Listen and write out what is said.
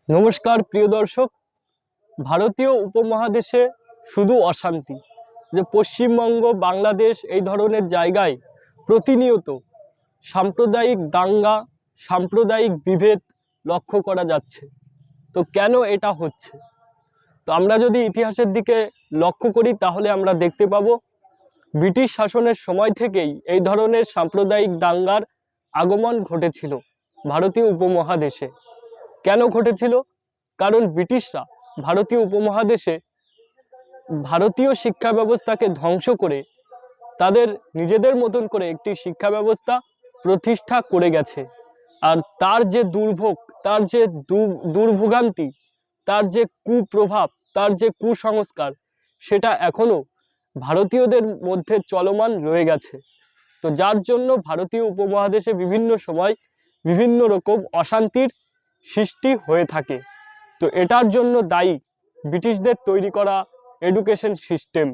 নমস্কার প্রিয় দর্শক। ভারতীয় উপমহাদেশে শুধু অশান্তি, যে পশ্চিমবঙ্গ বাংলাদেশ এই ধরনের জায়গায় প্রতিনিয়ত সাম্প্রদায়িক দাঙ্গা, সাম্প্রদায়িক বিভেদ লক্ষ্য করা যাচ্ছে। তো কেন এটা হচ্ছে? তো আমরা যদি ইতিহাসের দিকে লক্ষ্য করি তাহলে আমরা দেখতে পাবো ব্রিটিশ শাসনের সময় থেকেই এই ধরনের সাম্প্রদায়িক দাঙ্গার আগমন ঘটেছিল ভারতীয় উপমহাদেশে। কেন ঘটেছিল? কারণ ব্রিটিশরা ভারতীয় উপমহাদেশে ভারতীয় শিক্ষা ব্যবস্থাকে ধ্বংস করে তাদের নিজেদের মতন করে একটি শিক্ষা ব্যবস্থা প্রতিষ্ঠা করে গেছে। আর তার যে দুর্ভোগ, তার যে দুর্ভোগান্তি, তার যে কুপ্রভাব, তার যে কুসংস্কার, সেটা এখনো ভারতীয়দের মধ্যে চলমান রয়ে গেছে। তো যার জন্য ভারতীয় উপমহাদেশে বিভিন্ন সময় বিভিন্ন রকম অশান্তির সৃষ্টি হয়ে থাকে। তো এটার জন্য দায়ী ব্রিটিশদের তৈরি করা এডুকেশন সিস্টেম।